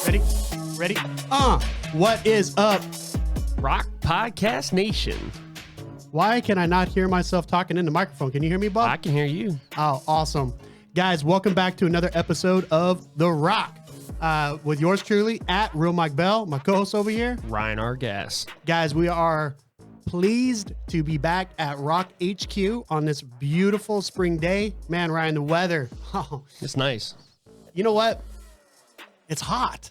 Ready? Ready? What is up? Rock Podcast Nation. Why can I not hear myself talking in the microphone? Can you hear me, Bob? I can hear you. Oh, awesome. Guys, welcome back to another episode of The Rock. With yours truly, at Real Mike Bell, my co-host over here. Ryan R. Gas. Guys, we are pleased to be back at Rock HQ on this beautiful spring day. Man, Ryan, the weather. Oh, It's nice. you know what? It's hot.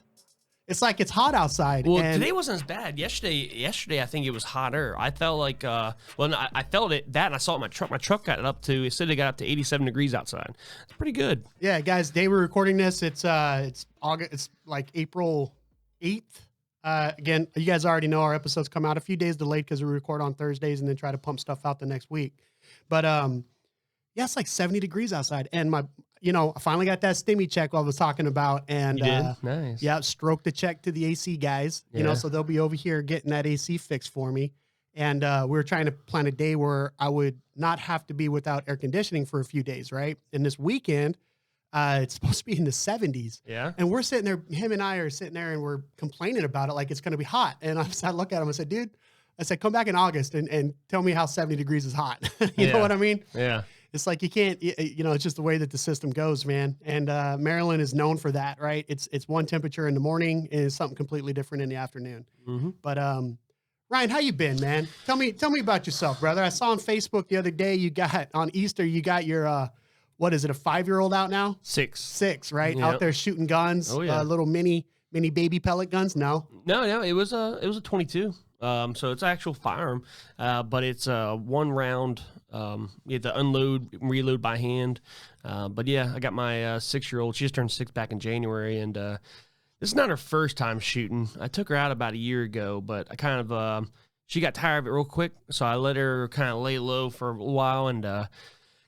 It's like it's hot outside. Well, and today wasn't as bad. Yesterday, I think it was hotter. I felt like, I felt it, that, and I saw it in my truck. My truck got it up to, it said it got up to 87 degrees outside. It's pretty good. Yeah, guys, day we're recording this, it's August, it's like April 8th. Again, you guys already know our episodes come out a few days delayed because we record on Thursdays and then try to pump stuff out the next week. But yeah, it's like 70 degrees outside, and I finally got that stimmy check I was talking about, and You did? Nice. yeah, stroked the check to the AC guys, so they'll be over here getting that AC fixed for me. And we were trying to plan a day where I would not have to be without air conditioning for a few days, right? And this weekend, it's supposed to be in the 70s. Yeah. And we're sitting there, him and I are sitting there, and we're complaining about it like it's going to be hot. And I look at him, I said, dude, come back in August and tell me how 70 degrees is hot. You know what I mean? Yeah. It's like you can't, it's just the way that the system goes, man. And Maryland is known for that, right? It's one temperature in the morning and it's something completely different in the afternoon. Mm-hmm. But Ryan, how you been, man? Tell me about yourself, brother. I saw on Facebook the other day on Easter you got your what is it, a 5-year-old out now? 6, right? Yep. Out there shooting guns. Oh, yeah. Little mini baby pellet guns. No, it was a 22. So it's an actual firearm, but it's one round. You have to unload, reload by hand. But yeah, I got my 6-year-old. She just turned 6 back in January, and this is not her first time shooting. I took her out about a year ago, but I kind of she got tired of it real quick, so I let her kind of lay low for a while and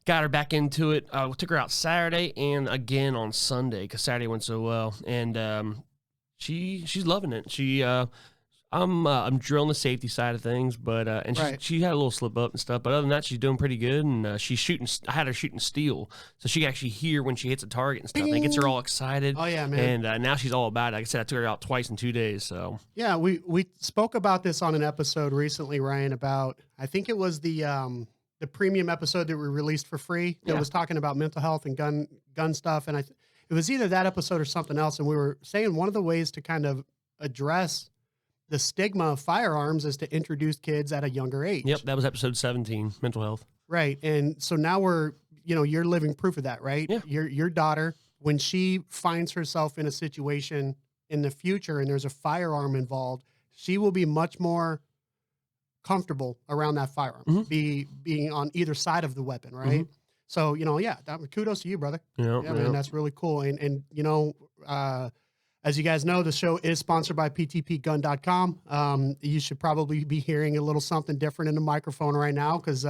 got her back into it. I took her out Saturday and again on Sunday because Saturday went so well, and she's loving it. I'm drilling the safety side of things, but and she had a little slip up and stuff, but other than that, she's doing pretty good. And she's shooting. I had her shooting steel, so she can actually hear when she hits a target and stuff. And it gets her all excited. Oh yeah, man! And now she's all about it. Like I said, I took her out twice in 2 days. So yeah, we spoke about this on an episode recently, Ryan. About I think it was the premium episode that we released for free that was talking about mental health and gun stuff, and it was either that episode or something else. And we were saying one of the ways to kind of address the stigma of firearms is to introduce kids at a younger age. Yep, that was episode 17, mental health. Right, and so now you're living proof of that, right? Yeah. Your daughter, when she finds herself in a situation in the future and there's a firearm involved, she will be much more comfortable around that firearm, being on either side of the weapon, right? Mm-hmm. So, kudos to you, brother. Man, that's really cool. And as you guys know, the show is sponsored by ptpgun.com. You should probably be hearing a little something different in the microphone right now because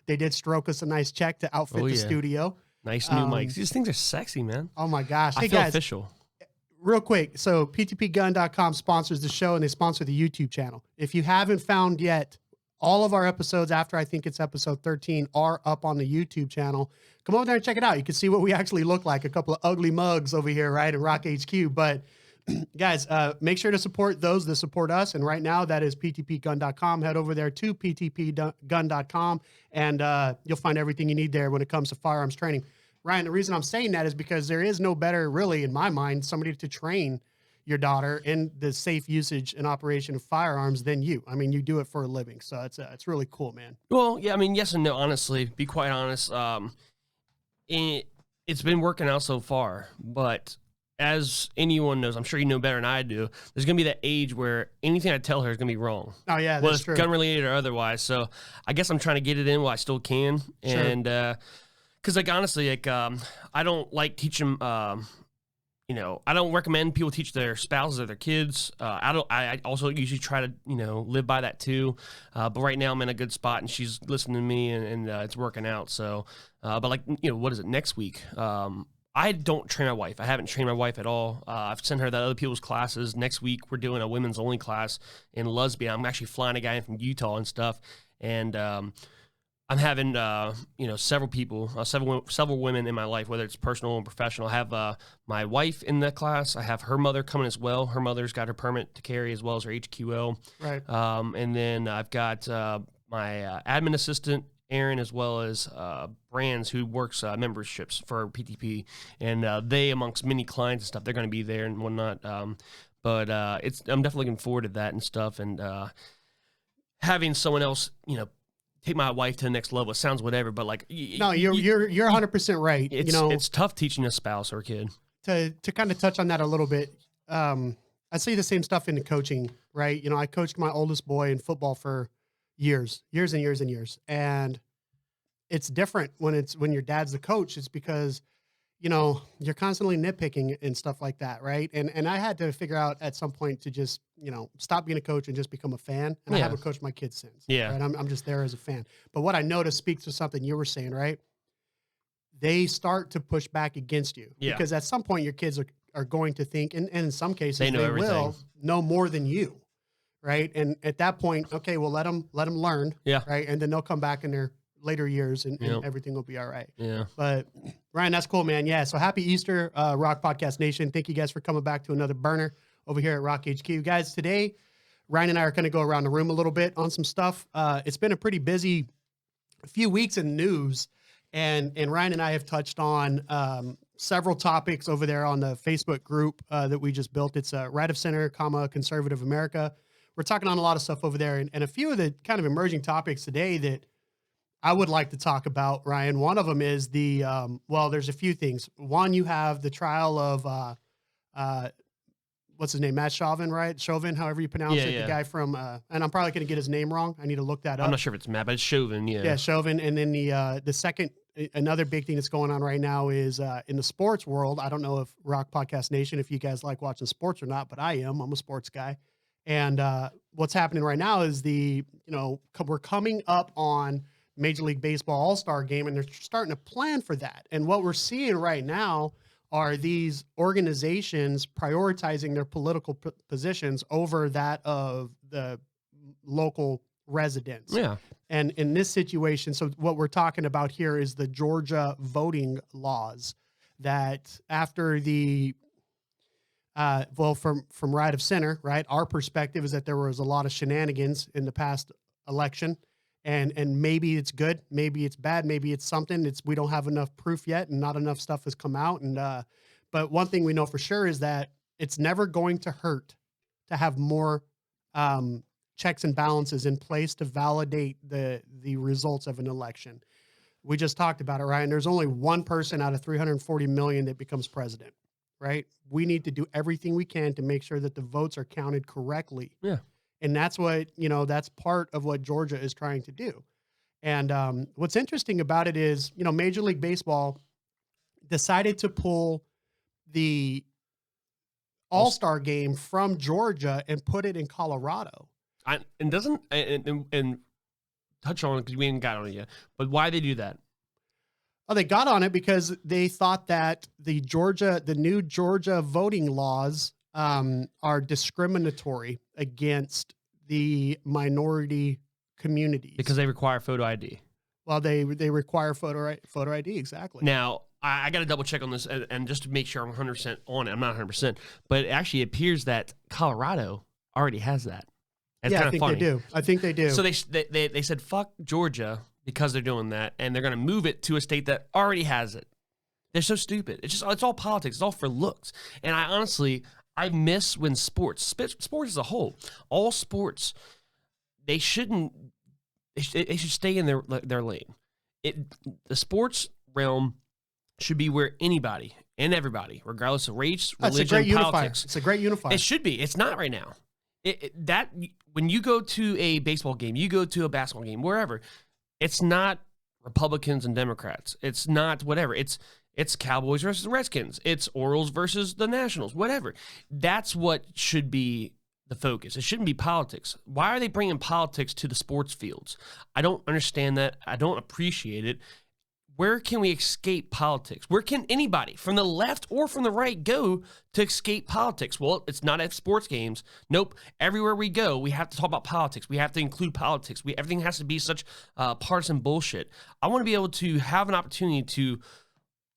they did stroke us a nice check to outfit the studio. Nice new mics. These things are sexy, man. Oh, my gosh. I feel official. Real quick, so ptpgun.com sponsors the show, and they sponsor the YouTube channel. If you haven't found yet, all of our episodes after I think it's episode 13 are up on the YouTube channel. Come over there and check it out. You can see what we actually look like, a couple of ugly mugs over here, right, at Rock HQ. But guys, make sure to support those that support us. And right now, that is ptpgun.com. Head over there to ptpgun.com, and you'll find everything you need there when it comes to firearms training. Ryan, the reason I'm saying that is because there is no better, really, in my mind, somebody to train your daughter in the safe usage and operation of firearms than you. I mean, you do it for a living, so it's really cool, man. Well, yeah, I mean, yes and no, honestly. Be quite honest. It's been working out so far, but as anyone knows, I'm sure you know better than I do, there's going to be that age where anything I tell her is going to be wrong. Oh, yeah, well, that's true. Gun-related or otherwise. So I guess I'm trying to get it in while I still can. Sure. And because, honestly, I don't like teaching I don't recommend people teach their spouses or their kids. I also usually try to, live by that too. But right now I'm in a good spot and she's listening to me and it's working out. So, but what is it next week? I don't train my wife. I haven't trained my wife at all. I've sent her to other people's classes. Next week we're doing a women's only class in Lusby. I'm actually flying a guy in from Utah and stuff. And I'm having, several people, several women in my life, whether it's personal and professional. I have my wife in the class. I have her mother coming as well. Her mother's got her permit to carry as well as her HQL. Right. And then I've got my admin assistant, Aaron, as well as Brands, who works memberships for PTP. And they, amongst many clients and stuff, they're going to be there and whatnot. But I'm definitely looking forward to that and stuff. And having someone else, take my wife to the next level. It sounds whatever, but like, no, you're 100% right. It's tough teaching a spouse or a kid. To kind of touch on that a little bit, I see the same stuff in the coaching, right? I coached my oldest boy in football for years and years and years, and it's different when your dad's the coach. It's because you're constantly nitpicking and stuff like that, right? And I had to figure out at some point to just, stop being a coach and just become a fan. And I haven't coached my kids since. Yeah. Right? I'm just there as a fan. But what I noticed speaks to something you were saying, right? They start to push back against you. Yeah. Because at some point your kids are going to think, and in some cases they will know more than you, right? And at that point, okay, well, let them learn. Yeah. Right? And then they'll come back in their later years and everything will be all right. Yeah. But Ryan, that's cool, man. Yeah. So happy Easter, Rock Podcast Nation. Thank you guys for coming back to another burner over here at Rock HQ. Guys, today, Ryan and I are going to go around the room a little bit on some stuff. It's been a pretty busy few weeks in news, and Ryan and I have touched on several topics over there on the Facebook group that we just built. It's Right of Center, Conservative America. We're talking on a lot of stuff over there, and a few of the kind of emerging topics today that I would like to talk about, Ryan. One of them is there's a few things. One, you have the trial of, what's his name? Matt Chauvin, right? Chauvin, however you pronounce it. Yeah. The guy from, and I'm probably going to get his name wrong. I need to look that up. I'm not sure if it's Matt, but it's Chauvin. Yeah. Yeah. Chauvin. And then the second, another big thing that's going on right now is in the sports world. I don't know if Rock Podcast Nation, if you guys like watching sports or not, but I am. I'm a sports guy. And what's happening right now is we're coming up on Major League Baseball All-Star game, and they're starting to plan for that. And what we're seeing right now are these organizations prioritizing their political positions over that of the local residents. Yeah. And in this situation, so what we're talking about here is the Georgia voting laws that after the from Right of Center, right? Our perspective is that there was a lot of shenanigans in the past election. And maybe it's good, maybe it's bad, maybe it's something. We don't have enough proof yet, and not enough stuff has come out. And but one thing we know for sure is that it's never going to hurt to have more checks and balances in place to validate the results of an election. We just talked about it, Ryan. There's only one person out of 340 million that becomes president, right? We need to do everything we can to make sure that the votes are counted correctly. Yeah. And that's what, that's part of what Georgia is trying to do. And what's interesting about it is, Major League Baseball decided to pull the All-Star game from Georgia and put it in Colorado. And touch on it because we ain't got on it yet, but why they do that? Oh, they got on it because they thought that the new Georgia voting laws are discriminatory against the minority communities because they require photo ID. Well, they require photo ID. Exactly. Now, I got to double check on this and just to make sure I'm 100% on it. I'm not 100%, but it actually appears that Colorado already has that. That's I kind of think funny. they do. I think they do. So they said fuck Georgia because they're doing that, and they're going to move it to a state that already has it. They're so stupid. It's all politics. It's all for looks. And I miss when sports as a whole, all sports, they should stay in their lane. The sports realm should be where anybody and everybody, regardless of race, religion, politics. It's a great unifier. It should be. It's not right now. When you go to a baseball game, you go to a basketball game, wherever, it's not Republicans and Democrats. It's not whatever. It's Cowboys versus Redskins. It's Orioles versus the Nationals, whatever. That's what should be the focus. It shouldn't be politics. Why are they bringing politics to the sports fields? I don't understand that. I don't appreciate it. where can we escape politics? Where can anybody from the left or from the right go to escape politics? Well, it's not at sports games. Nope. Everywhere we go, we have to talk about politics. We have to include politics. Everything has to be such partisan bullshit. I want to be able to have an opportunity to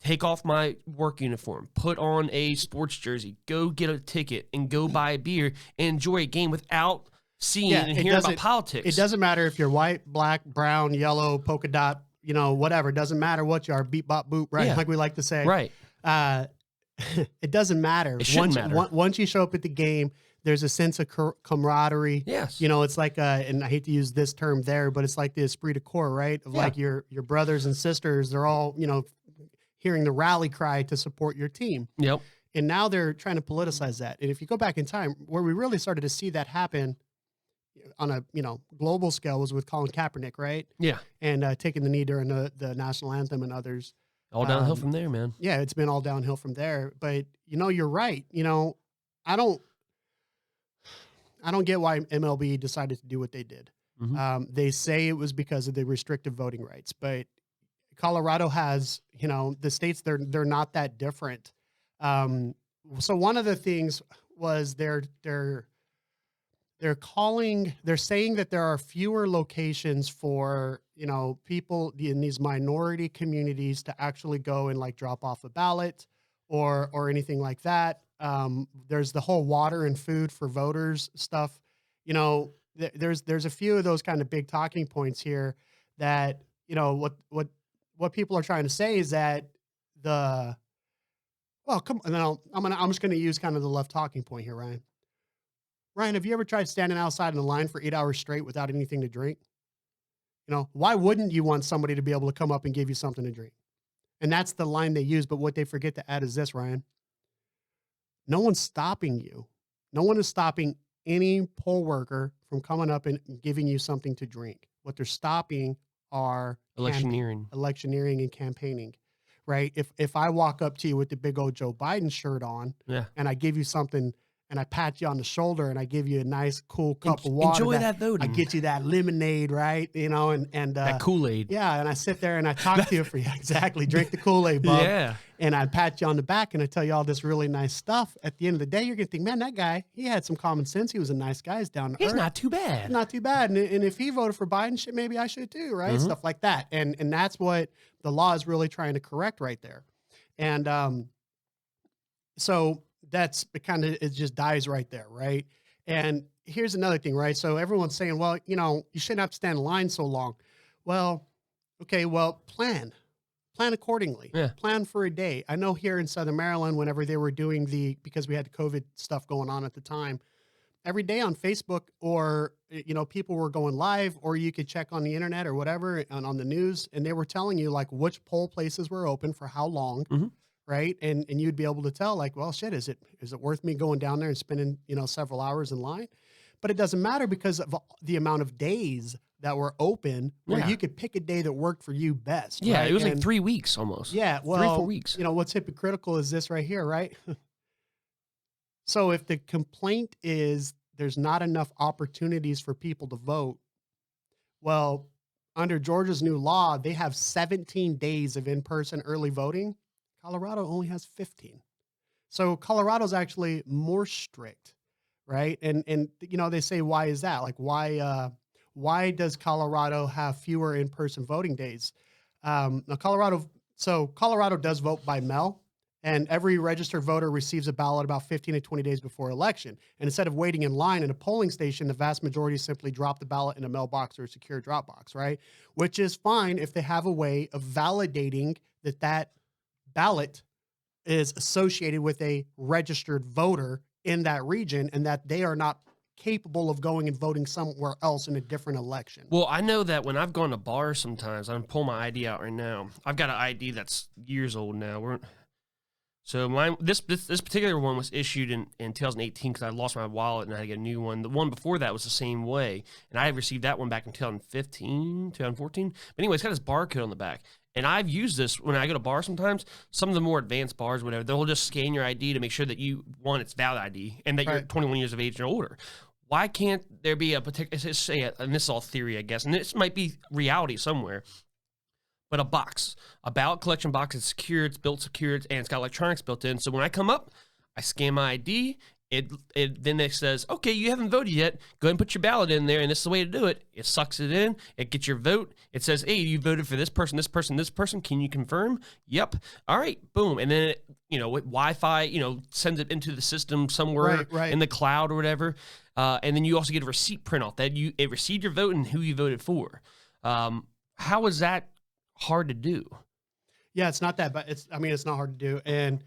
take off my work uniform, put on a sports jersey, go get a ticket, and go buy a beer and enjoy a game without seeing and hearing about politics. It doesn't matter if you're white, black, brown, yellow, polka dot, whatever. It doesn't matter what you are, beep, bop, boop, right? Yeah. Like we like to say. Right. It doesn't matter. It shouldn't matter. Once you show up at the game, there's a sense of camaraderie. Yes. It's like, and I hate to use this term there, but it's like the esprit de corps, right? Of like your brothers and sisters, they're all, hearing the rally cry to support your team. Yep. And now they're trying to politicize that. And if you go back in time, where we really started to see that happen on a global scale was with Colin Kaepernick, right? Yeah. And taking the knee during the national anthem and others. All downhill from there, man. Yeah, it's been all downhill from there. But you're right. I don't get why MLB decided to do what they did. Mm-hmm. They say it was because of the restrictive voting rights, but Colorado has, the states, they're not that different. So one of the things was they're saying that there are fewer locations for, people in these minority communities to actually go and like drop off a ballot or anything like that. There's the whole water and food for voters stuff. There's a few of those kind of big talking points here that, what people are trying to say is that I'm just going to use kind of the left talking point here, Ryan. Ryan, have you ever tried standing outside in a line for 8 hours straight without anything to drink? Why wouldn't you want somebody to be able to come up and give you something to drink? And that's the line they use. But what they forget to add is this, Ryan. No one's stopping you. No one is stopping any poll worker from coming up and giving you something to drink. What they're stopping are electioneering and campaigning, right? If I walk up to you with the big old Joe Biden shirt on, and I give you something and I pat you on the shoulder and I give you a nice cool cup of water. Enjoy that voting. I get you that lemonade, right? And that Kool-Aid. Yeah, and I sit there and I talk to you for exactly. Drink the Kool-Aid, bub. Yeah. And I pat you on the back and I tell you all this really nice stuff. At the end of the day, you're gonna think, man, that guy, he had some common sense. He was a nice guy. He's down to earth. He's not too bad. Not too bad. And if he voted for Biden, shit, maybe I should too, right? Mm-hmm. Stuff like that. And that's what the law is really trying to correct right there. And so that's it just dies right there, right? And here's another thing, right? So everyone's saying, well, you shouldn't have to stand in line so long. Well, okay, plan accordingly. Yeah. Plan for a day. I know here in Southern Maryland, whenever they were doing because we had the COVID stuff going on at the time, every day on Facebook or, people were going live, or you could check on the internet or whatever on the news, and they were telling you like which poll places were open for how long. Mm-hmm. Right. And you'd be able to tell like, well, shit, is it worth me going down there and spending, several hours in line? But it doesn't matter because of the amount of days that were open where you could pick a day that worked for you best. Yeah. Right? It was like 3 weeks almost. Yeah. Well, 3-4 weeks. What's hypocritical is this right here, right? So if the complaint is there's not enough opportunities for people to vote, well, under Georgia's new law, they have 17 days of in-person early voting. Colorado only has 15. So Colorado's actually more strict, right? And they say, why is that? Like, why does Colorado have fewer in-person voting days? Now Colorado does vote by mail, and every registered voter receives a ballot about 15 to 20 days before election. And instead of waiting in line at a polling station, the vast majority simply drop the ballot in a mailbox or a secure drop box, right? Which is fine if they have a way of validating that ballot is associated with a registered voter in that region and that they are not capable of going and voting somewhere else in a different election. Well, I know that when I've gone to bars sometimes, I'm pulling my ID out right now. I've got an ID that's years old now. So this particular one was issued in 2018 because I lost my wallet and I had to get a new one. The one before that was the same way, and I received that one back in 2015, 2014. But anyway, it's got this barcode on the back. And I've used this when I go to bars sometimes. Some of the more advanced bars, whatever, they'll just scan your ID to make sure that it's valid ID and that you're 21 years of age and older. Why can't there be a particular, and this is all theory, I guess, and this might be reality somewhere, but a ballot collection box. It's secure, it's built secure, and it's got electronics built in. So when I come up, I scan my ID. Then it says, okay, you haven't voted yet. Go ahead and put your ballot in there, and this is the way to do it. It sucks it in. It gets your vote. It says, hey, you voted for this person, this person, this person. Can you confirm? Yep. All right. Boom. And then it, with Wi-Fi, sends it into the system somewhere in the cloud or whatever. And then you also get a receipt print off that it received your vote and who you voted for. How is that hard to do? Yeah, it's not that, but it's not hard to do. And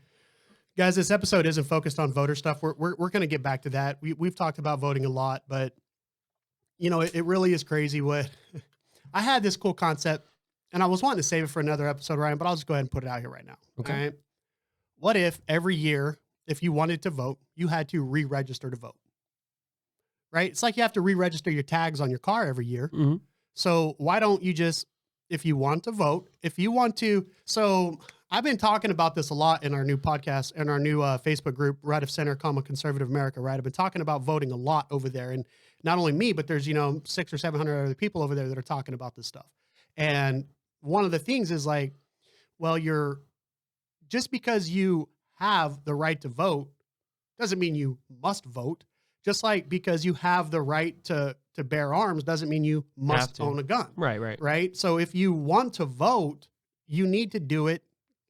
guys, this episode isn't focused on voter stuff. We're going to get back to that. We've talked about voting a lot, but it really is crazy what I had this cool concept, and I was wanting to save it for another episode, Ryan, but I'll just go ahead and put it out here right now. Okay. All right? What if every year, if you wanted to vote, you had to re-register to vote? Right? It's like you have to re-register your tags on your car every year. Mm-hmm. So why don't you just, if you want to vote, so I've been talking about this a lot in our new podcast and our new Facebook group, Right of Center, Conservative America, right? I've been talking about voting a lot over there. And not only me, but there's, 600 or 700 other people over there that are talking about this stuff. And one of the things is like, well, just because you have the right to vote doesn't mean you must vote. Just like because you have the right to bear arms doesn't mean you must own a gun. Right. So if you want to vote, you need to do it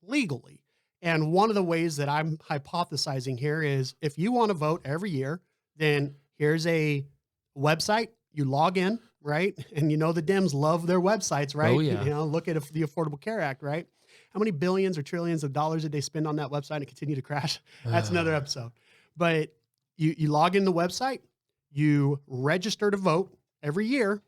legally. And one of the ways that I'm hypothesizing here is if you want to vote every year, then here's a website, you log in, right? And the Dems love their websites, right? Oh, yeah. Look at the Affordable Care Act, right? How many billions or trillions of dollars did they spend on that website and continue to crash? That's another episode. But you log in the website, you register to vote every year,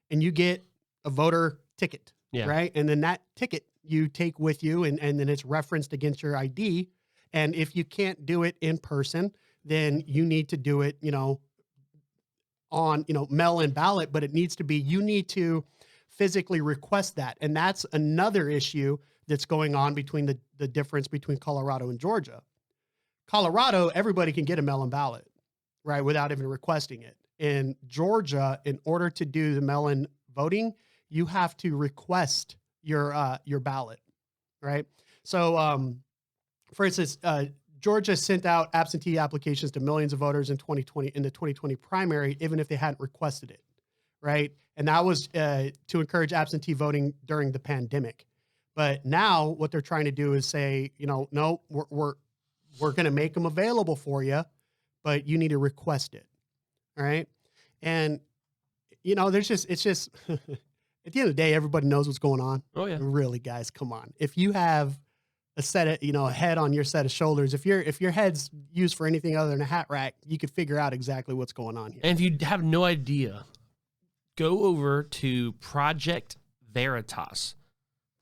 and you get a voter ticket, right? And then that ticket you take with you, and then it's referenced against your ID. And if you can't do it in person, then you need to do it, on, mail-in ballot, but it needs to be, you need to physically request that. And that's another issue that's going on between the difference between Colorado and Georgia. Colorado, everybody can get a mail-in ballot, right, without even requesting it. In Georgia, in order to do the mail-in voting, you have to request your ballot, right? So, for instance, Georgia sent out absentee applications to millions of voters in the 2020 primary, even if they hadn't requested it, right? And that was to encourage absentee voting during the pandemic. But now what they're trying to do is say, no, we're going to make them available for you, but you need to request it. All right. And, it's just, at the end of the day, everybody knows what's going on. Oh yeah. Really, guys, come on. If you have a set of, a head on your set of shoulders, if your head's used for anything other than a hat rack, you could figure out exactly what's going on here. And if you have no idea, go over to Project Veritas.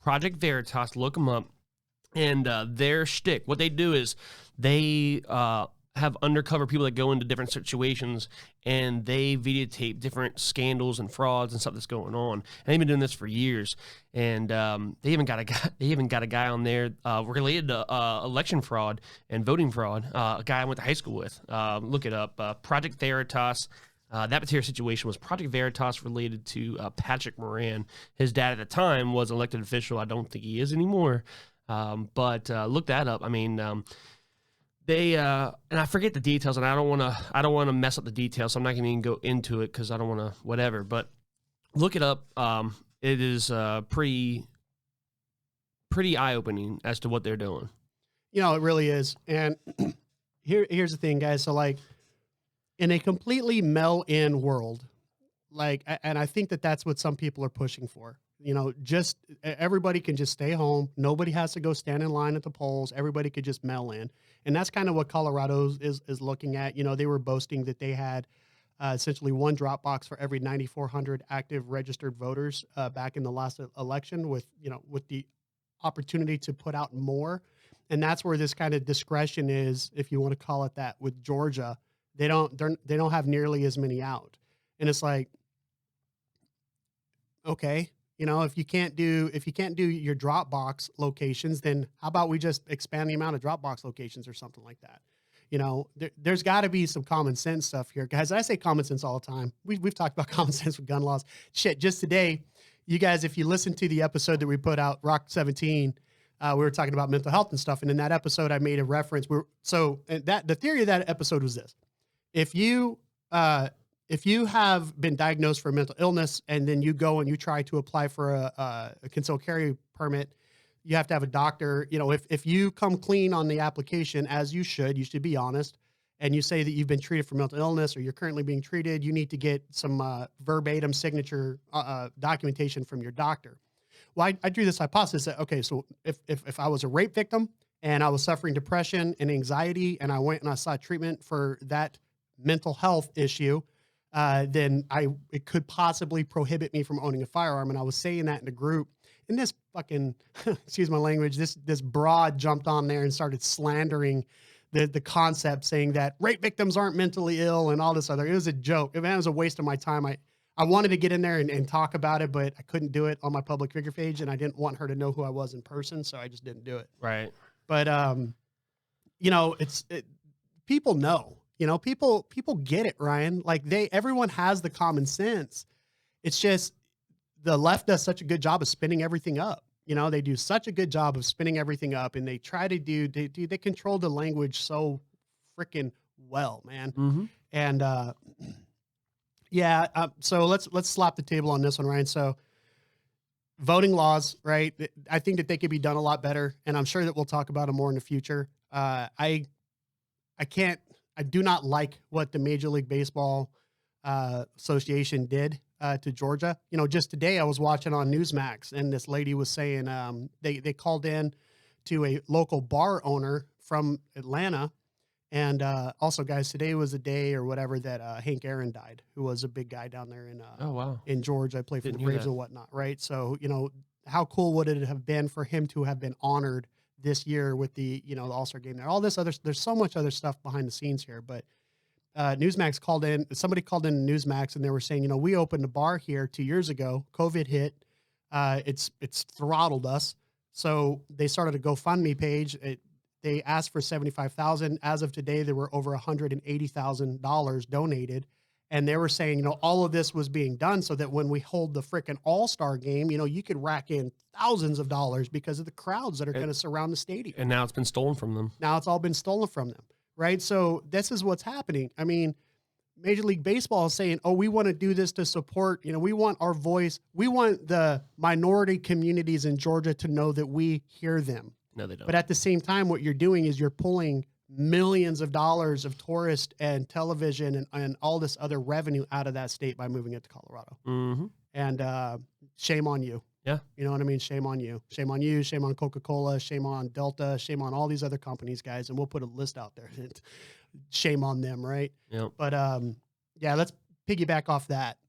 Project Veritas, look them up. And their shtick, what they do is they have undercover people that go into different situations and they videotape different scandals and frauds and stuff that's going on. And they've been doing this for years. And they even got a guy on there related to election fraud and voting fraud. A guy I went to high school with. Look it up. Project Veritas. That particular situation was Project Veritas related to Patrick Moran. His dad at the time was an elected official. I don't think he is anymore. But look that up. I mean, they and I forget the details, and I don't want to mess up the details. So I'm not going to even go into it because I don't want to whatever. But look it up. It is pretty eye opening as to what they're doing. It really is. And here's the thing, guys. So like in a completely mail-in world, and I think that's what some people are pushing for. Just everybody can just stay home. Nobody has to go stand in line at the polls. Everybody could just mail in. And that's kind of what Colorado is looking at. They were boasting that they had essentially one drop box for every 9,400 active registered voters back in the last election with the opportunity to put out more. And that's where this kind of discretion is, if you want to call it that, with Georgia. They don't have nearly as many out. And it's like, okay, if you can't do your Dropbox locations, then how about we just expand the amount of Dropbox locations or something like that? There's got to be some common sense stuff here, guys. I say common sense all the time. We've talked about common sense with gun laws. Shit, just today, you guys, if you listen to the episode that we put out, ROC 17, we were talking about mental health and stuff. And in that episode, I made a reference. The theory of that episode was this: if you have been diagnosed for a mental illness and then you go and you try to apply for a concealed carry permit, you have to have a doctor. You know, if you come clean on the application, as you should be honest, and you say that you've been treated for mental illness or you're currently being treated, you need to get some verbatim signature documentation from your doctor. Well, I drew this hypothesis that, okay, so if I was a rape victim and I was suffering depression and anxiety and I went and I sought treatment for that mental health issue, then it could possibly prohibit me from owning a firearm. And I was saying that in a group, and this fucking, excuse my language, this broad jumped on there and started slandering the concept, saying that rape victims aren't mentally ill and all this other. It was a joke. It was a waste of my time. I wanted to get in there and talk about it, but I couldn't do it on my public figure page, and I didn't want her to know who I was in person, so I just didn't do it. Right. But you know, people know. You know, people get it, Ryan. Like everyone has the common sense. It's just the left does such a good job of spinning everything up. You know, they do such a good job of spinning everything up, and they try to they control the language so freaking well, man. Mm-hmm. And yeah, so let's slap the table on this one, Ryan. So voting laws, right? I think that they could be done a lot better, and I'm sure that we'll talk about them more in the future. I do not like what the Major League Baseball Association did to Georgia. You know, just today I was watching on Newsmax, and this lady was saying they called in to a local bar owner from Atlanta. And also, guys, today was the day or whatever that Hank Aaron died, who was a big guy down there in Georgia. Played for the Braves and whatnot, right? So, you know, how cool would it have been for him to have been honored this year with the All-Star game there? All this other, there's so much other stuff behind the scenes here, but Newsmax called in, somebody called in Newsmax, and they were saying, you know, we opened a bar here 2 years ago. COVID hit. It's throttled us. So they started a GoFundMe page. They asked for $75,000. As of today, there were over $180,000 donated. And they were saying, you know, all of this was being done so that when we hold the frickin' All-Star game, you know, you could rack in thousands of dollars because of the crowds that are going to surround the stadium. And now it's been stolen from them. Now it's all been stolen from them, right? So this is what's happening. I mean, Major League Baseball is saying, oh, we want to do this to support, you know, we want our voice. We want the minority communities in Georgia to know that we hear them. No, they don't. But at the same time, what you're doing is you're pulling millions of dollars of tourist and television and all this other revenue out of that state by moving it to Colorado. Mm-hmm. And shame on you. Yeah. You know what I mean? Shame on you. Shame on you. Shame on Coca-Cola. Shame on Delta. Shame on all these other companies, guys. And we'll put a list out there. Shame on them, right? Yeah. But yeah, let's piggyback off that.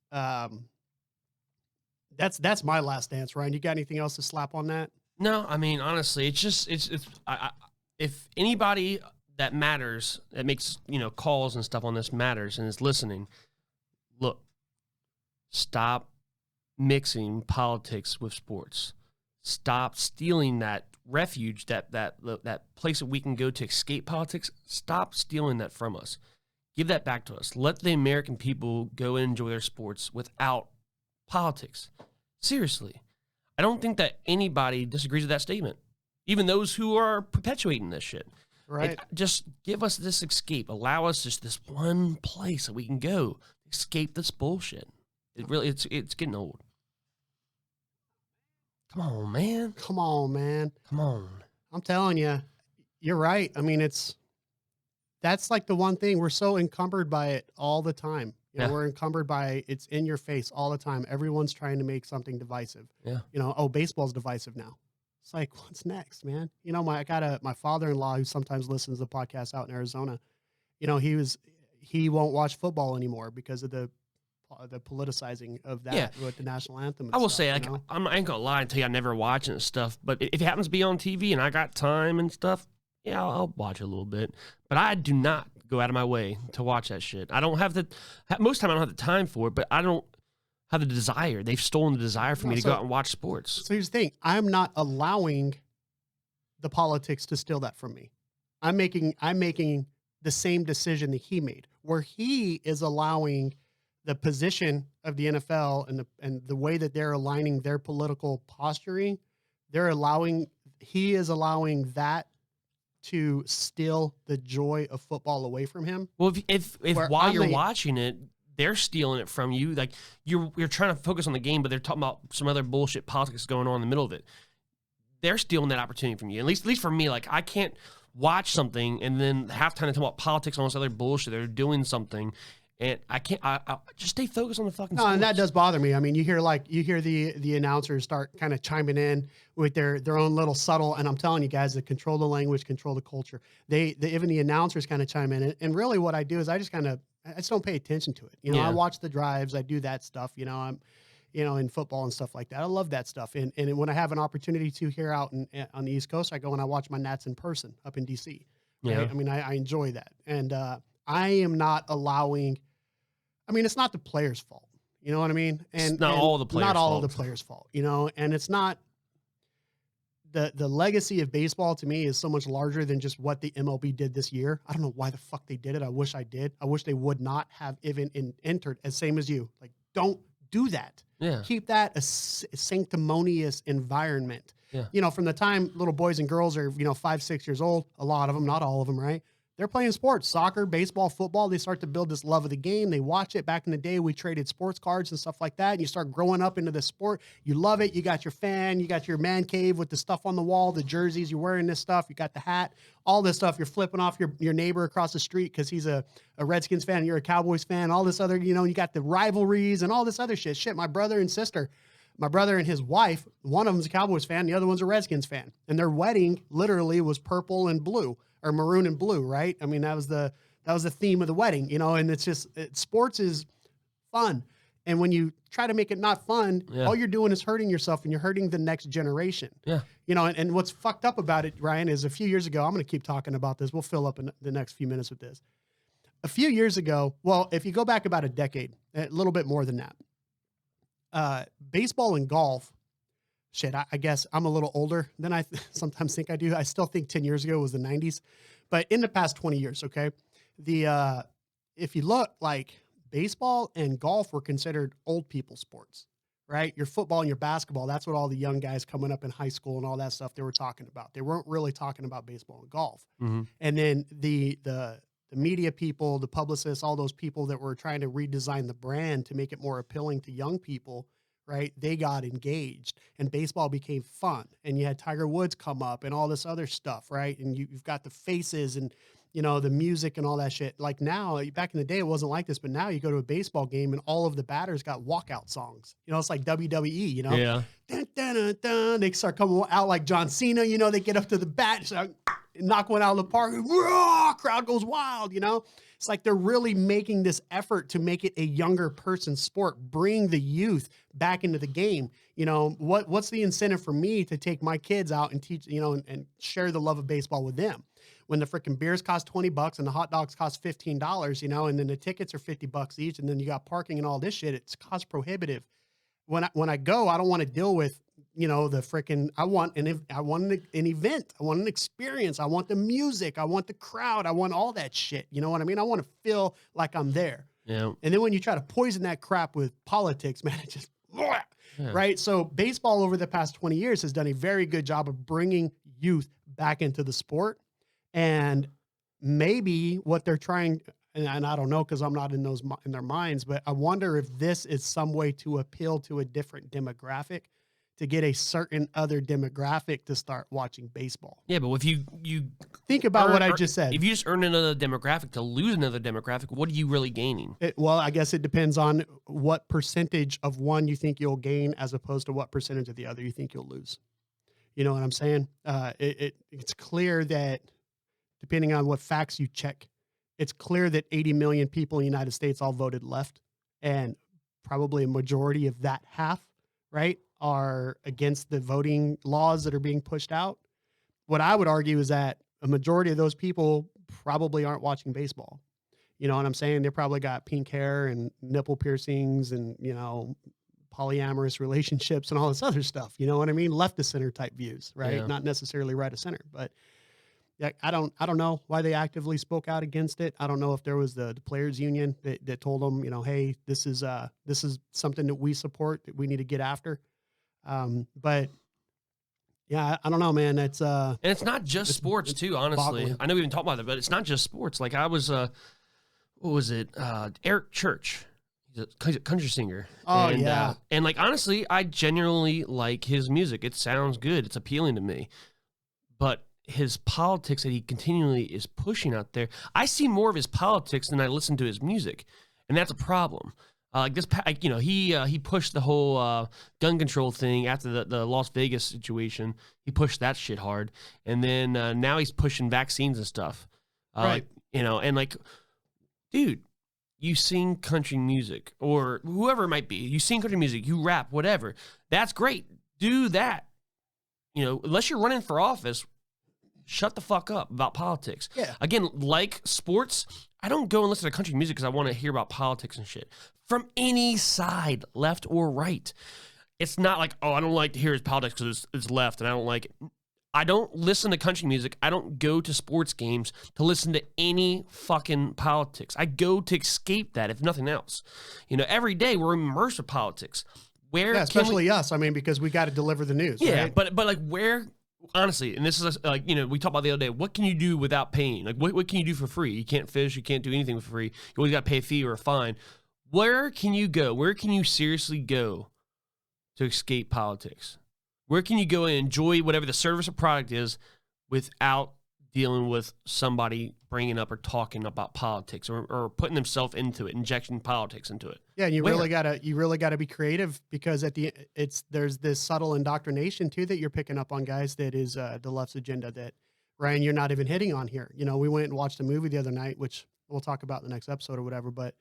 That's my last dance, Ryan. You got anything else to slap on that? No, I mean, honestly, if anybody that matters, that makes, you know, calls and stuff on this matters and is listening, look, stop mixing politics with sports. Stop stealing that refuge, that place that we can go to escape politics. Stop stealing that from us. Give that back to us. Let the American people go and enjoy their sports without politics. Seriously. I don't think that anybody disagrees with that statement, even those who are perpetuating this shit. Right. Just give us this escape. Allow us just this one place that we can go escape this bullshit. It's getting old. Come on, man. Come on, man. Come on. I'm telling you, you're right. I mean, that's like the one thing we're so encumbered by it all the time. You know, we're encumbered by it's in your face all the time. Everyone's trying to make something divisive. Yeah. You know, oh, baseball's divisive now. It's like, what's next, man? You know, I got my father-in-law who sometimes listens to the podcast out in Arizona. You know, he won't watch football anymore because of the politicizing of that with the national anthem. I will say, like, I ain't gonna lie and tell you I never watch it and stuff, but if it happens to be on TV and I got time and stuff, yeah, I'll watch it a little bit. But I do not go out of my way to watch that shit. I don't have most of the time I don't have the time for it, but I don't have the desire. They've stolen the desire for me to go out and watch sports. So here's the thing. I'm not allowing the politics to steal that from me. I'm making the same decision that he made, where he is allowing the position of the NFL and the way that they're aligning their political posturing, he is allowing that to steal the joy of football away from him. Well, if while you're watching it, they're stealing it from you. Like you're trying to focus on the game, but they're talking about some other bullshit politics going on in the middle of it. They're stealing that opportunity from you. At least for me, like I can't watch something and then halftime they talk about politics and all this other bullshit. They're doing something, and I can't. I just stay focused on the fucking. No, and that does bother me. I mean, you hear the announcers start kind of chiming in with their own little subtle. And I'm telling you guys, that control the language, control the culture. They even the announcers kind of chime in. And really, what I do is I just don't pay attention to it. You know, I watch the drives, I do that stuff. You know, I'm, in football and stuff like that. I love that stuff. And when I have an opportunity to here out on the East Coast, I go and I watch my Nats in person up in DC. Right? Yeah. I mean, I enjoy that. And I am not allowing, I mean, it's not the player's fault. You know what I mean? And it's not all the players' not all fault. of the players' fault, and it's not the legacy of baseball to me is so much larger than just what the MLB did this year. I don't know why the fuck they did it. I wish I did. I wish they would not have even entered as same as you. Like, don't do that. Yeah. Keep that a sanctimonious environment. Yeah. From the time little boys and girls are, 5, 6 years old, a lot of them, not all of them, right? They're playing sports, soccer, baseball, football. They start to build this love of the game. They watch it. Back in the day, we traded sports cards and stuff like that. And you start growing up into the sport. You love it. You got your fan. You got your man cave with the stuff on the wall, the jerseys. You're wearing this stuff. You got the hat, all this stuff. You're flipping off your neighbor across the street because he's a Redskins fan and you're a Cowboys fan. All this other, you got the rivalries and all this other shit. My brother and his wife, one of them's a Cowboys fan. The other one's a Redskins fan. And their wedding literally was purple and blue. Or maroon and blue, right? I mean, that was the theme of the wedding, and it's just sports is fun. And when you try to make it not fun, all you're doing is hurting yourself and you're hurting the next generation. Yeah. And what's fucked up about it, Ryan, is a few years ago, I'm going to keep talking about this. We'll fill up in the next few minutes with this. A few years ago, well, if you go back about a decade, a little bit more than that, baseball and golf, shit, I guess I'm a little older than I sometimes think I do. I still think 10 years ago was the 90s. But in the past 20 years, okay, if you look, like baseball and golf were considered old people sports, right? Your football and your basketball, that's what all the young guys coming up in high school and all that stuff they were talking about. They weren't really talking about baseball and golf. Mm-hmm. And then the media people, the publicists, all those people that were trying to redesign the brand to make it more appealing to young people, right? They got engaged and baseball became fun, and you had Tiger Woods come up and all this other stuff, right? And you've got the faces and, the music and all that shit. Like now, back in the day, it wasn't like this, but now you go to a baseball game and all of the batters got walkout songs. It's like WWE, Yeah. Dun, dun, dun, dun. They start coming out like John Cena, they get up to the bat, start, knock one out of the park, crowd goes wild, It's like they're really making this effort to make it a younger person's sport, bring the youth back into the game. What's the incentive for me to take my kids out and teach, and share the love of baseball with them? When the freaking beers cost $20 and the hot dogs cost $15, and then the tickets are $50 each, and then you got parking and all this shit, it's cost prohibitive. When I go, I don't want to deal with, the freaking, I want an event. I want an experience. I want the music. I want the crowd. I want all that shit. You know what I mean? I want to feel like I'm there. Yeah. And then when you try to poison that crap with politics, man, it just, right? So baseball over the past 20 years has done a very good job of bringing youth back into the sport. And maybe what they're trying, and I don't know because I'm not in their minds, but I wonder if this is some way to appeal to a different demographic, to get a certain other demographic to start watching baseball. Yeah, but if you think about what I just said. If you just earn another demographic to lose another demographic, what are you really gaining? Well, I guess it depends on what percentage of one you think you'll gain as opposed to what percentage of the other you think you'll lose. You know what I'm saying? It's clear that depending on what facts you check, it's clear that 80 million people in the United States all voted left, and probably a majority of that half, right, are against the voting laws that are being pushed out. What I would argue is that a majority of those people probably aren't watching baseball. You know what I'm saying? They probably got pink hair and nipple piercings and, polyamorous relationships and all this other stuff. You know what I mean? Left of center type views, right? Yeah. Not necessarily right of center, but Yeah, I don't know why they actively spoke out against it. I don't know if there was the players union that told them, hey, this is something that we support that we need to get after. But yeah, I don't know, man. It's And it's not just sports too, honestly. boggling. I know we didn't talk about that, but it's not just sports. Like I was, what was it? Eric Church. He's a country singer. Oh, and, yeah. And like, honestly, I genuinely like his music. It sounds good. It's appealing to me. But his politics that he continually is pushing out there, I see more of his politics than I listen to his music. And that's a problem. Like this, he pushed the whole gun control thing after the Las Vegas situation. He pushed that shit hard, and then now he's pushing vaccines and stuff. Right. And like, dude, you sing country music or whoever it might be. You sing country music, you rap, whatever. That's great. Do that. Unless you're running for office, shut the fuck up about politics. Yeah. Again, like sports, I don't go and listen to country music because I want to hear about politics and shit. From any side, left or right. It's not like, oh, I don't like to hear his politics because it's left and I don't like it. I don't listen to country music. I don't go to sports games to listen to any fucking politics. I go to escape that, if nothing else. Every day we're immersed with politics. Especially us. I mean, because we got to deliver the news. Yeah, right? but like where... Honestly, and this is like, we talked about the other day, what can you do without paying? Like, what can you do for free? You can't fish. You can't do anything for free. You always got to pay a fee or a fine. Where can you go? Where can you seriously go to escape politics? Where can you go and enjoy whatever the service or product is without dealing with somebody bringing up or talking about politics or putting themselves into it, injecting politics into it? Yeah, and you really gotta be creative because there's this subtle indoctrination too that you're picking up on, guys. That is the left's agenda that, Ryan, you're not even hitting on here. We went and watched a movie the other night, which we'll talk about in the next episode or whatever. But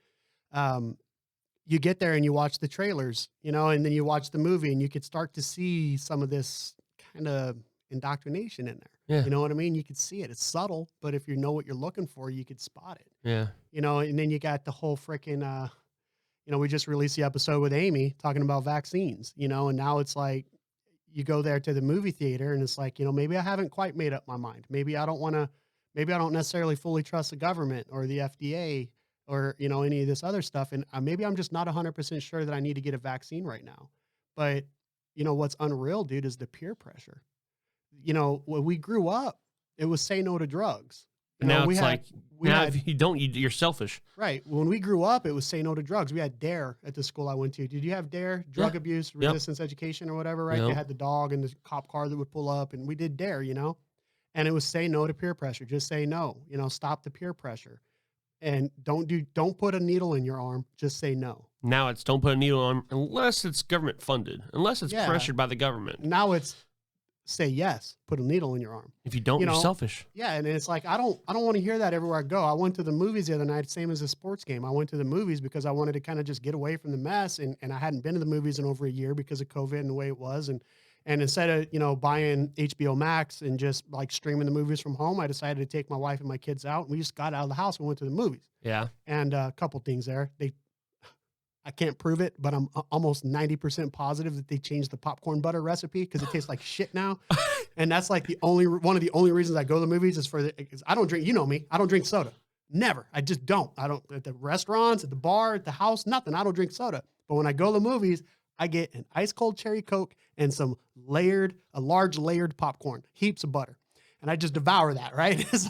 you get there and you watch the trailers, and then you watch the movie and you could start to see some of this kind of indoctrination in there. Yeah. You know what I mean? You could see it. It's subtle, but if you know what you're looking for, you could spot it. Yeah. And then you got the whole freaking, we just released the episode with Amy talking about vaccines, and now it's like you go there to the movie theater and it's like, maybe I haven't quite made up my mind. Maybe I don't necessarily fully trust the government or the FDA or, any of this other stuff. And maybe I'm just not 100% sure that I need to get a vaccine right now. But, what's unreal, dude, is the peer pressure. When we grew up, it was say no to drugs. Now if you don't, you're selfish. Right. When we grew up, it was say no to drugs. We had DARE at the school I went to. Did you have DARE? Drug abuse, resistance education or whatever, right? Yep. They had the dog and the cop car that would pull up and we did DARE, and it was say no to peer pressure. Just say no, stop the peer pressure and don't put a needle in your arm. Just say no. Now it's don't put a needle on unless it's government funded, unless it's pressured by the government. Now it's say yes, put a needle in your arm. If you don't, you're selfish. Yeah, and it's like I don't want to hear that everywhere I go. I went to the movies the other night, same as a sports game. I went to the movies because I wanted to kind of just get away from the mess, and I hadn't been to the movies in over a year because of COVID and the way it was. And instead of buying HBO Max and just like streaming the movies from home, I decided to take my wife and my kids out, and we just got out of the house and went to the movies. Yeah. And a couple things there. I can't prove it, but I'm almost 90% positive that they changed the popcorn butter recipe because it tastes like shit now. And that's like one of the only reasons I go to the movies is because I don't drink, me, I don't drink soda. Never. I just don't. I don't at the restaurants, at the bar, at the house, nothing. I don't drink soda. But when I go to the movies, I get an ice cold cherry Coke and some large layered popcorn, heaps of butter. And I just devour that, right? It's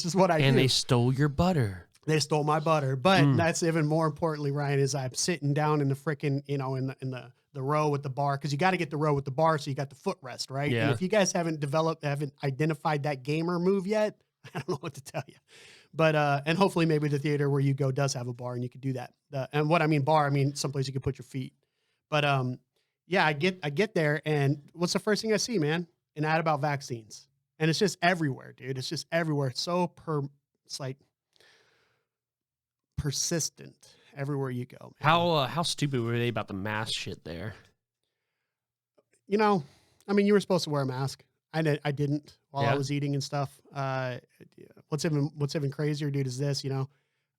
just what I do. And they stole your butter. They stole my butter, but that's even more importantly, Ryan, is I'm sitting down in the freaking, in the row with the bar, because you got to get the row with the bar, so you got the footrest, right? Yeah. And if you guys haven't identified that gamer move yet, I don't know what to tell you. But and hopefully maybe the theater where you go does have a bar and you could do that. And what I mean bar, I mean someplace you can put your feet. But yeah, I get there, and what's the first thing I see, man? An ad about vaccines, and it's just everywhere, dude. It's just everywhere. It's it's like persistent everywhere you go. Man. How stupid were they about the mask shit there? I mean, you were supposed to wear a mask. I didn't while I was eating and stuff. What's even crazier, dude, is this.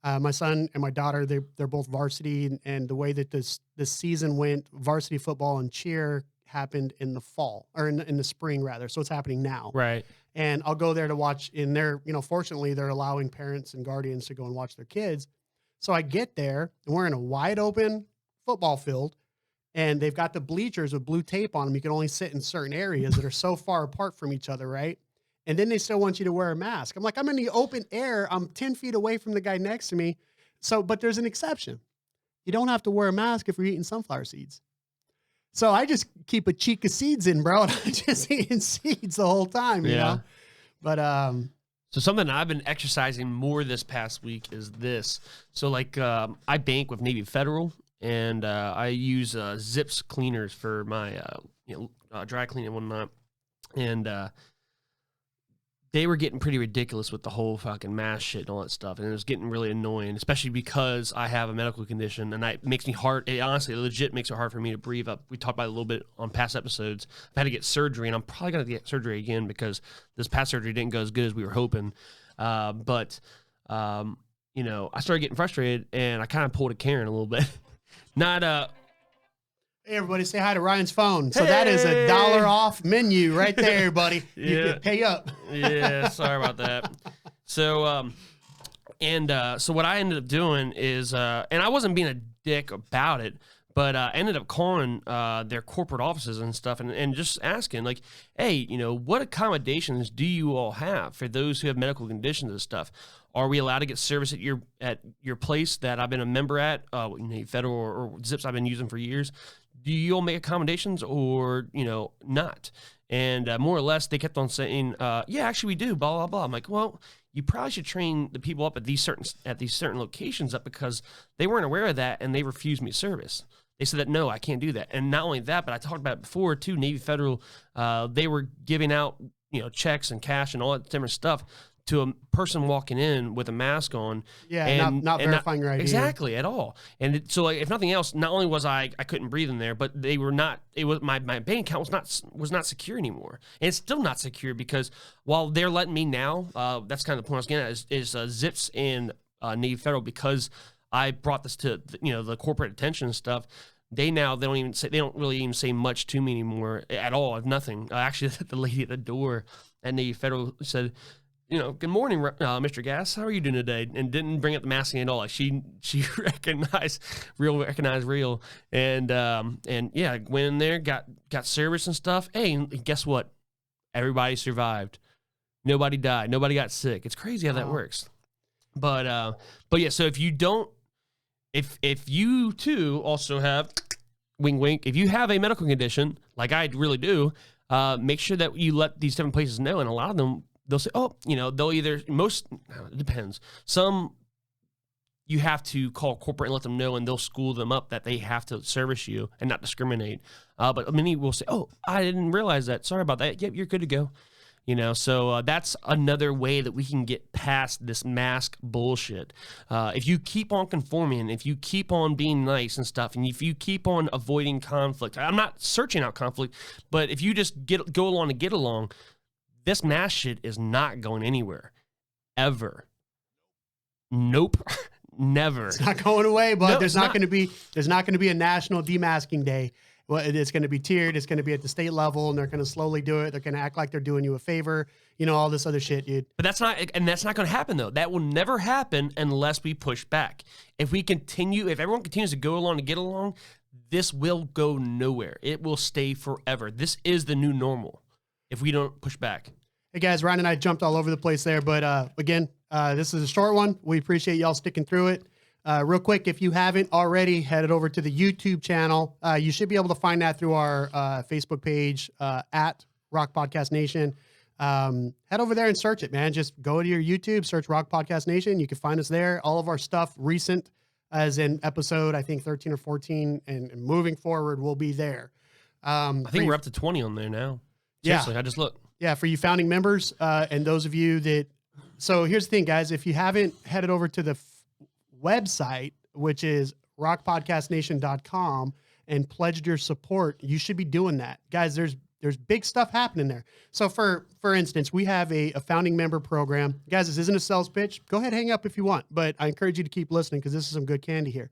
My son and my daughter, they're both varsity, and the way that this season went, varsity football and cheer happened in the fall, or in the spring rather. So it's happening now. Right. and I'll go there to watch. In there, fortunately, they're allowing parents and guardians to go and watch their kids. So I get there, and we're in a wide open football field, and they've got the bleachers with blue tape on them. You can only sit in certain areas that are so far apart from each other, right? And then they still want you to wear a mask. I'm like, I'm in the open air. I'm 10 feet away from the guy next to me. So, but there's an exception. You don't have to wear a mask if you're eating sunflower seeds. So I just keep a cheek of seeds in, bro, and I'm just eating seeds the whole time, you know? But, so something I've been exercising more this past week is this. So like, I bank with Navy Federal, and I use Zips cleaners for my, dry cleaning and whatnot. And, they were getting pretty ridiculous with the whole fucking mask shit and all that stuff. And it was getting really annoying, especially because I have a medical condition, and it makes me hard. It honestly, legit makes it hard for me to breathe up. We talked about it a little bit on past episodes. I've had to get surgery, and I'm probably going to get surgery again because this past surgery didn't go as good as we were hoping. But I started getting frustrated, and I kind of pulled a Karen a little bit. Hey, everybody, say hi to Ryan's phone. So that is $1 off menu right there, buddy. You can pay up. Yeah, sorry about that. So, so what I ended up doing is, and I wasn't being a dick about it, but I ended up calling their corporate offices and stuff and just asking, like, hey, what accommodations do you all have for those who have medical conditions and stuff? Are we allowed to get service at your place that I've been a member at, Federal or Zips I've been using for years? Do you all make accommodations or, not? And more or less, they kept on saying, yeah, actually we do, blah, blah, blah. I'm like, well, you probably should train the people up at these certain locations up, because they weren't aware of that, and they refused me service. They said that, no, I can't do that. And not only that, but I talked about it before too, Navy Federal, they were giving out, checks and cash and all that different stuff to a person walking in with a mask on. Yeah, and not verifying your ID. Exactly, at all. And so, like, if nothing else, not only was I couldn't breathe in there, but they were not, it was my bank account was not secure anymore. And it's still not secure, because while they're letting me now, that's kind of the point I was getting at, is Zips and Navy Federal, because I brought this to the corporate attention and stuff. They don't really even say much to me anymore at all. Nothing. Actually, the lady at the door at Navy Federal said, good morning, Mr. Gass. How are you doing today? And didn't bring up the masking at all. Like she recognized real. And yeah, went in there, got service and stuff. Hey, and guess what? Everybody survived. Nobody died. Nobody got sick. It's crazy how that works. But yeah. So if you too also have, wink wink, if you have a medical condition like I really do, make sure that you let these different places know. And a lot of them, they'll say, they'll either, it depends. Some you have to call corporate and let them know, and they'll school them up that they have to service you and not discriminate. But many will say, oh, I didn't realize that. Sorry about that. Yep, you're good to go. So that's another way that we can get past this mask bullshit. If you keep on conforming, if you keep on being nice and stuff, and if you keep on avoiding conflict, I'm not searching out conflict, but if you just go along to get along, this mask shit is not going anywhere, ever. Nope, never. It's not going away, but no, there's not going to be a national demasking day. Well, it's going to be tiered. It's going to be at the state level, and they're going to slowly do it. They're going to act like they're doing you a favor. All this other shit, dude. But that's not going to happen, though. That will never happen unless we push back. If everyone continues to go along to get along, this will go nowhere. It will stay forever. This is the new normal if we don't push back. Hey guys, Ryan and I jumped all over the place there, but again, this is a short one. We appreciate y'all sticking through it. Real quick, if you haven't already, headed over to the YouTube channel. You should be able to find that through our Facebook page at Rock Podcast Nation. Head over there and search it, man. Just go to your YouTube, search Rock Podcast Nation. You can find us there. All of our stuff recent, as in episode, I think 13 or 14, and moving forward will be there. I think we're up to 20 on there now. Seriously, I just looked. Yeah, for you founding members and those of you that... So here's the thing, guys. If you haven't headed over to the website, which is rockpodcastnation.com, and pledged your support, you should be doing that. Guys, there's big stuff happening there. So for instance, we have a founding member program. Guys, this isn't a sales pitch. Go ahead, hang up if you want, but I encourage you to keep listening because this is some good candy here.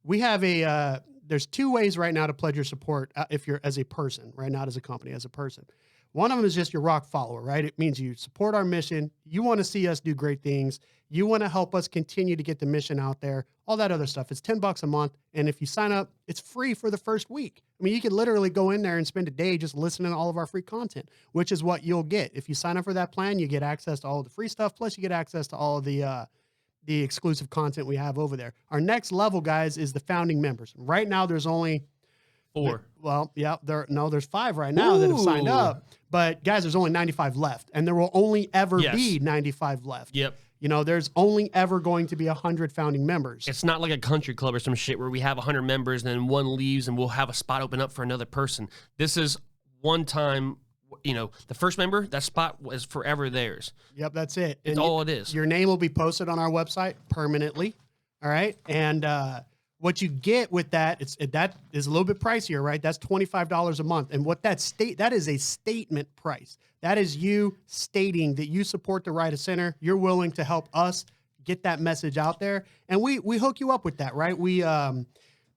We have there's two ways right now to pledge your support if you're as a person, right? Not as a company, as a person. One of them is just your ROC follower, right? It means you support our mission. You want to see us do great things. You want to help us continue to get the mission out there, all that other stuff. It's $10 a month. And if you sign up, it's free for the first week. I mean, you could literally go in there and spend a day just listening to all of our free content, which is what you'll get. If you sign up for that plan, you get access to all of the free stuff. Plus you get access to all of the exclusive content we have over there. Our next level, guys, is the founding members. Right now, there's only 4. Well, yeah, there's 5 right now that have signed up. But guys, there's only 95 left, and there will only ever be 95 left. Yep. You know, there's only ever going to be 100 founding members. It's not like a country club or some shit where we have 100 members and then one leaves and we'll have a spot open up for another person. This is one time, you know, the first member, that spot is forever theirs. Yep, that's it. It's all it is. Your name will be posted on our website permanently. All right. And what you get with that, that is a little bit pricier, right? That's $25 a month. And what that is a statement price. That is you stating that you support the right of center. You're willing to help us get that message out there. And we hook you up with that, right? We,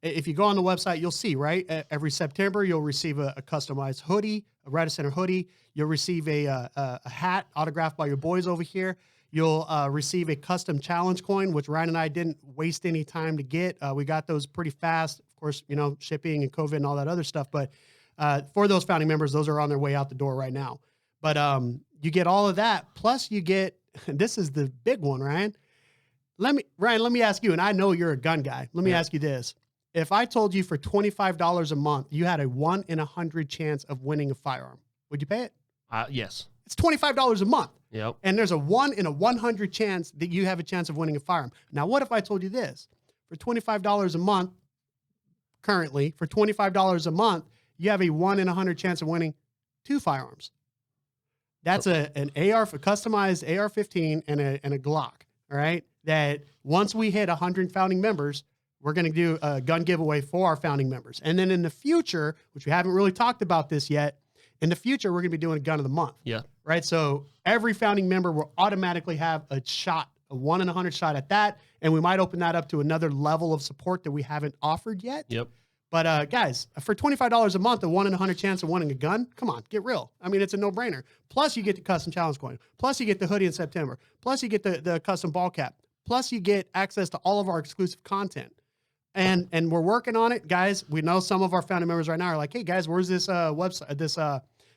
if you go on the website, you'll see, right? Every September, you'll receive a customized hoodie, a right of center hoodie. You'll receive a hat autographed by your boys over here. You'll receive a custom challenge coin, which Ryan and I didn't waste any time to get. We got those pretty fast. Of course, you know, shipping and COVID and all that other stuff. But for those founding members, those are on their way out the door right now. But you get all of that. Plus you get, this is the big one, Ryan. Let me ask you, and I know you're a gun guy. Let me ask you this. If I told you for $25 a month, you had a 1 in 100 chance of winning a firearm, would you pay it? Yes. It's $25 a month. Yep. And there's a 1 in 100 chance that you have a chance of winning a firearm. Now, what if I told you this? For $25 a month, currently, for $25 a month, you have a 1 in 100 chance of winning 2 firearms. That's an AR, a customized AR-15 and a Glock, all right? That once we hit 100 founding members, we're going to do a gun giveaway for our founding members. And then in the future, which we haven't really talked about this yet, in the future, we're going to be doing a gun of the month. Yeah. Right? So every founding member will automatically have a shot, a 1 in 100 shot at that. And we might open that up to another level of support that we haven't offered yet. Yep. But guys, for $25 a month, a 1 in 100 chance of winning a gun, come on, get real. I mean, it's a no-brainer. Plus, you get the custom challenge coin. Plus, you get the hoodie in September. Plus, you get the custom ball cap. Plus, you get access to all of our exclusive content. And we're working on it, guys. We know some of our founding members right now are like, hey, guys, where's this website, this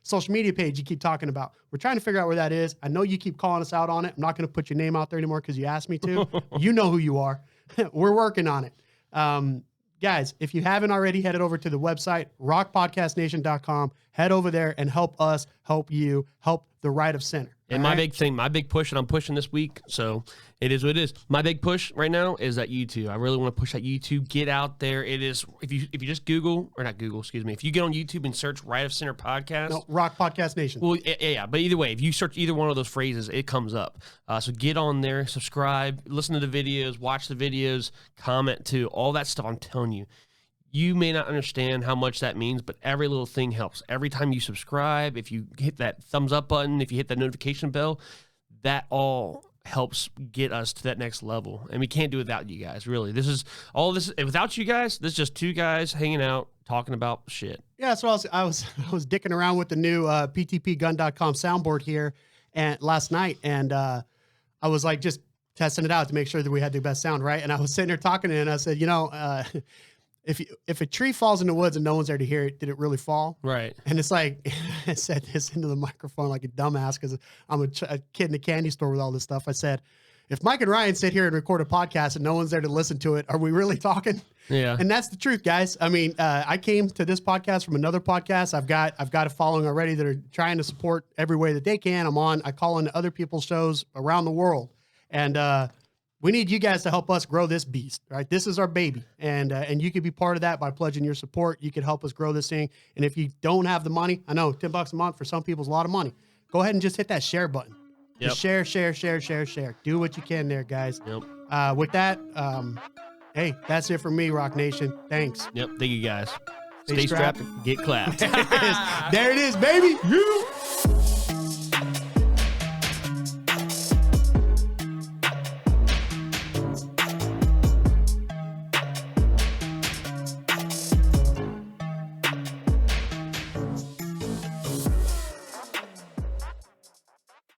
social media page you keep talking about? We're trying to figure out where that is. I know you keep calling us out on it. I'm not going to put your name out there anymore because you asked me to. You know who you are. We're working on it. Guys, if you haven't already, headed over to the website, rockpodcastnation.com. Head over there and help us, help you, help the right of center. And my big thing, my big push that I'm pushing this week, so it is what it is. My big push right now is that YouTube. I really want to push that YouTube. Get out there. It is, if you just Google, or not Google, excuse me, if you get on YouTube and search Right of Center Podcast. No, Rock Podcast Nation. Well, yeah, but either way, if you search either one of those phrases, it comes up. So get on there, subscribe, listen to the videos, watch the videos, comment too, all that stuff. I'm telling you. You may not understand how much that means, but every little thing helps. Every time you subscribe, if you hit that thumbs up button, if you hit that notification bell, that all helps get us to that next level. And we can't do it without you guys, really. This is all this. Without you guys, this is just 2 guys hanging out, talking about shit. Yeah, so I was dicking around with the new ptpgun.com soundboard here and last night, and I was like just testing it out to make sure that we had the best sound, right? And I was sitting there talking to it, and I said, you know, if a tree falls in the woods and no one's there to hear it, did it really fall? Right. And it's like, I said this into the microphone like a dumbass because I'm a kid in a candy store with all this stuff. I said, if Mike and Ryan sit here and record a podcast and no one's there to listen to it, are we really talking? Yeah. And that's the truth, guys. I mean, I came to this podcast from another podcast. I've got a following already that are trying to support every way that they can. I call into other people's shows around the world. And, we need you guys to help us grow this beast, right? This is our baby. And you could be part of that by pledging your support. You could help us grow this thing. And if you don't have the money, I know $10 a month for some people is a lot of money. Go ahead and just hit that share button. Yep. Just share. Do what you can there, guys. Yep. With that, hey, that's it for me, Rock Nation. Thanks. Yep. Thank you guys. Stay strapped. Get clapped. There it is, baby.